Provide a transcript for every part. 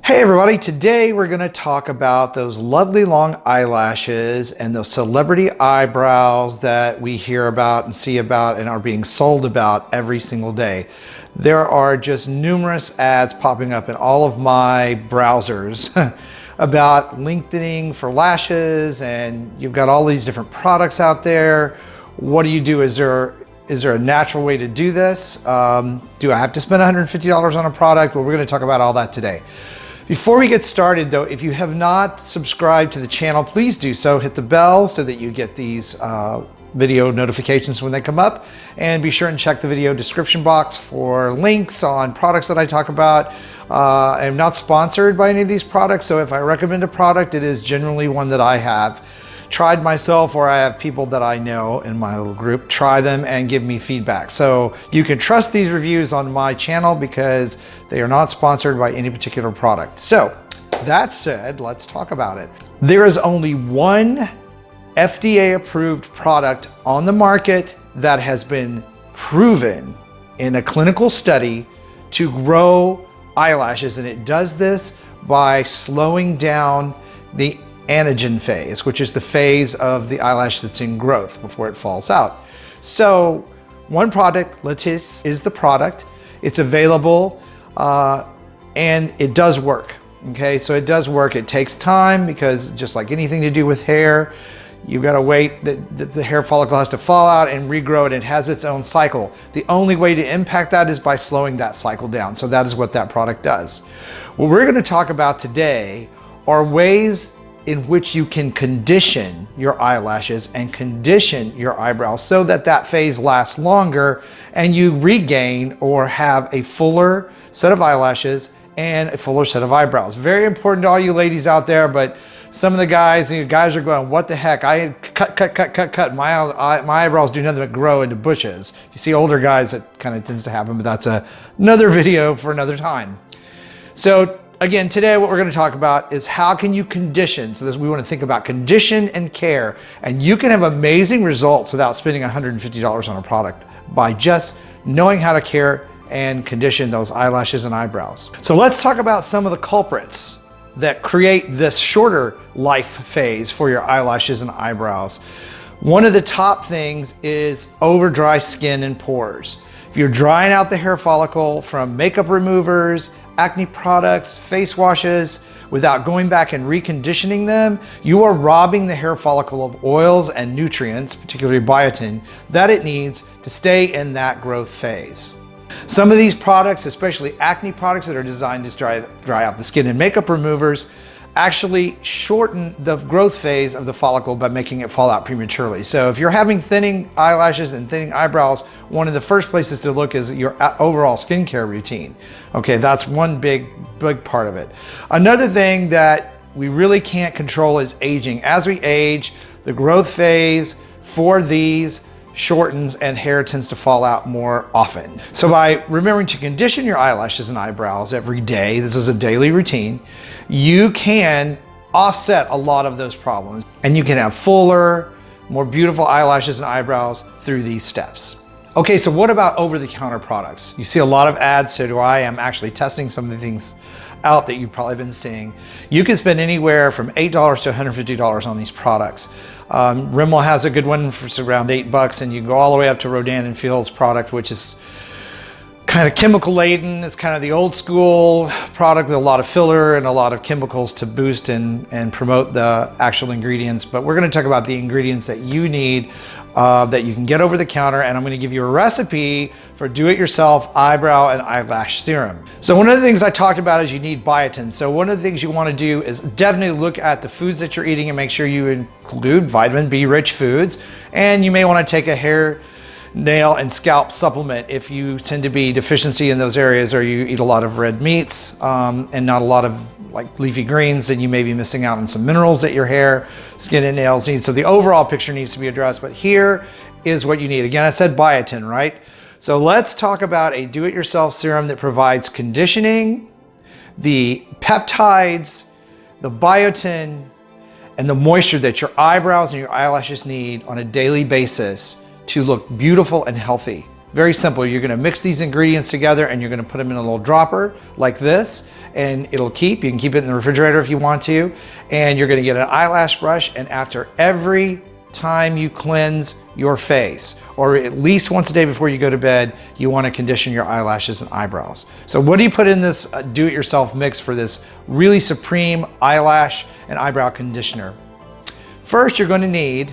Hey everybody, today we're going to talk about those lovely long eyelashes and those celebrity eyebrows that we hear about and see about and are being sold about every single day. There are just numerous ads popping up in all of my browsers about lengthening for lashes, and you've got all these different products out there. What do you do? Is there a natural way to do this? Do I have to spend $150 on a product? Well, we're going to talk about all that today. Before we get started though, if you have not subscribed to the channel, please do so. Hit the bell so that you get these video notifications when they come up. And be sure and check the video description box for links on products that I talk about. I'm not sponsored by any of these products, so if I recommend a product, it is generally one that I have tried myself, or I have people that I know in my little group try them and give me feedback. So you can trust these reviews on my channel because they are not sponsored by any particular product. So that said, let's talk about it. There is only one FDA approved product on the market that has been proven in a clinical study to grow eyelashes, and it does this by slowing down the anagen phase, which is the phase of the eyelash that's in growth before it falls out. So one product, Lattice, is the product. It's available and it does work. Okay, so it does work. It takes time because just like anything to do with hair, you've got to wait. The hair follicle has to fall out and regrow, and it has its own cycle. The only way to impact that is by slowing that cycle down. So that is what that product does. What we're going to talk about today are ways in which you can condition your eyelashes and condition your eyebrows so that that phase lasts longer and you regain or have a fuller set of eyelashes and a fuller set of eyebrows. Very important to all you ladies out there, but some of the guys, you guys are going, what the heck? I cut. My eyebrows do nothing but grow into bushes. If you see older guys, it kind of tends to happen, but that's another video for another time. So again, today what we're going to talk about is how can you condition. So we want to think about condition and care, and you can have amazing results without spending $150 on a product by just knowing how to care and condition those eyelashes and eyebrows. So let's talk about some of the culprits that create this shorter life phase for your eyelashes and eyebrows. One of the top things is over dry skin and pores. If you're drying out the hair follicle from makeup removers, acne products, face washes, without going back and reconditioning them, you are robbing the hair follicle of oils and nutrients, particularly biotin, that it needs to stay in that growth phase. Some of these products, especially acne products that are designed to dry out the skin, and makeup removers actually shorten the growth phase of the follicle by making it fall out prematurely. So if you're having thinning eyelashes and thinning eyebrows, one of the first places to look is your overall skincare routine. Okay, that's one big part of it. Another thing that we really can't control is aging. As we age, the growth phase for these shortens and hair tends to fall out more often. So by remembering to condition your eyelashes and eyebrows every day, this is a daily routine, you can offset a lot of those problems, and you can have fuller, more beautiful eyelashes and eyebrows through these steps. Okay, so what about over-the-counter products? You see a lot of ads, so do I. I'm actually testing some of the things out that you've probably been seeing. You can spend anywhere from $8 to $150 on these products. Rimmel has a good one for around $8, and you can go all the way up to Rodan & Field's product, which is kind of chemical laden. It's kind of the old school product with a lot of filler and a lot of chemicals to boost and promote the actual ingredients. But we're going to talk about the ingredients that you need that you can get over the counter, and I'm going to give you a recipe for do-it-yourself eyebrow and eyelash serum. So one of the things I talked about is you need biotin. So one of the things you want to do is definitely look at the foods that you're eating and make sure you include vitamin B rich foods, and you may want to take a hair, nail, and scalp supplement if you tend to be deficiency in those areas, or you eat a lot of red meats and not a lot of like leafy greens, and you may be missing out on some minerals that your hair, skin, and nails need. So the overall picture needs to be addressed, but here is what you need. Again, I said biotin, right? So let's talk about a do-it-yourself serum that provides conditioning, the peptides, the biotin, and the moisture that your eyebrows and your eyelashes need on a daily basis to look beautiful and healthy. Very simple. You're gonna mix these ingredients together and you're gonna put them in a little dropper like this, and it'll keep. You can keep it in the refrigerator if you want to. And you're gonna get an eyelash brush, and after every time you cleanse your face, or at least once a day before you go to bed, you want to condition your eyelashes and eyebrows. So what do you put in this do-it-yourself mix for this really supreme eyelash and eyebrow conditioner? First, you're going to need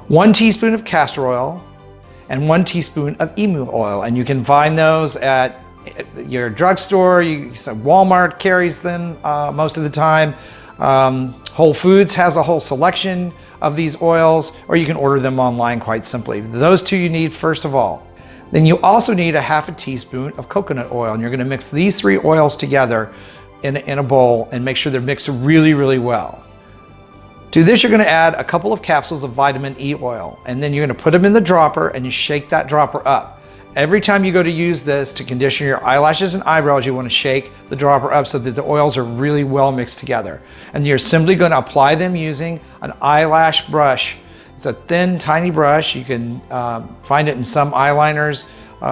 1 teaspoon of castor oil and 1 teaspoon of emu oil, and you can find those at your drugstore. Walmart carries them most of the time. Whole Foods has a whole selection of these oils, or you can order them online quite simply. Those two you need first of all. Then you also need a half a teaspoon of coconut oil, and you're gonna mix these 3 oils together in a bowl and make sure they're mixed really, really well. To this, you're gonna add a couple of capsules of vitamin E oil, and then you're gonna put them in the dropper and you shake that dropper up. Every time you go to use this to condition your eyelashes and eyebrows, you want to shake the dropper up so that the oils are really well mixed together. And you're simply going to apply them using an eyelash brush. It's a thin, tiny brush. You can find it in some eyeliners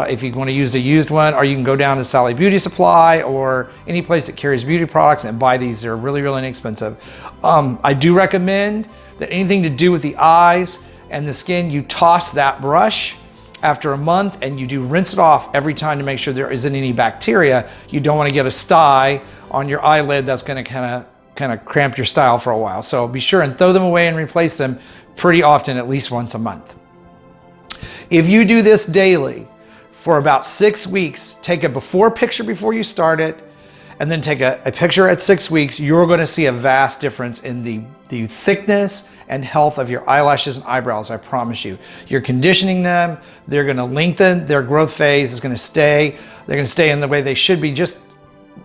if you want to use a used one, or you can go down to Sally Beauty Supply or any place that carries beauty products and buy these. They're really, really inexpensive. I do recommend that anything to do with the eyes and the skin, you toss that brush after a month, and you do rinse it off every time to make sure there isn't any bacteria. You don't want to get a sty on your eyelid that's going to kind of cramp your style for a while. So be sure and throw them away and replace them pretty often, at least once a month. If you do this daily for about 6 weeks, take a before picture before you start it, and then take a picture at 6 weeks, you're going to see a vast difference in the thickness and health of your eyelashes and eyebrows, I promise you. You're conditioning them, they're gonna lengthen, their growth phase is gonna stay, they're gonna stay in the way they should be, just,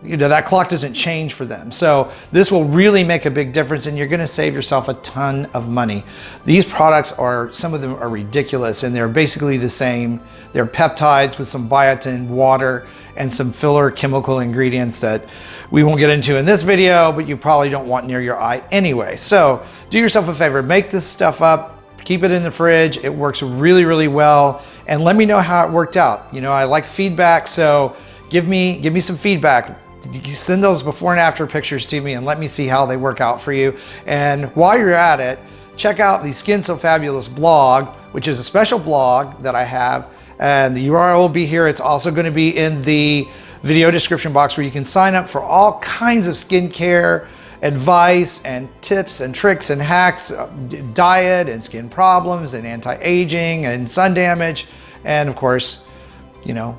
that clock doesn't change for them. So this will really make a big difference, and you're gonna save yourself a ton of money. These products some of them are ridiculous, and they're basically the same. They're peptides with some biotin, water, and some filler chemical ingredients that we won't get into in this video, but you probably don't want near your eye anyway. So do yourself a favor, make this stuff up, keep it in the fridge. It works really, really well. And let me know how it worked out. I like feedback, so give me some feedback. Send those before and after pictures to me and let me see how they work out for you. And while you're at it, check out the Skin So Fabulous blog, which is a special blog that I have. And the URL will be here. It's also going to be in the video description box, where you can sign up for all kinds of skincare advice and tips and tricks and hacks, diet and skin problems and anti-aging and sun damage, and of course,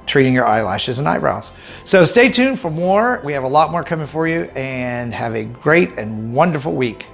treating your eyelashes and eyebrows. So stay tuned for more. We have a lot more coming for you, and have a great and wonderful week.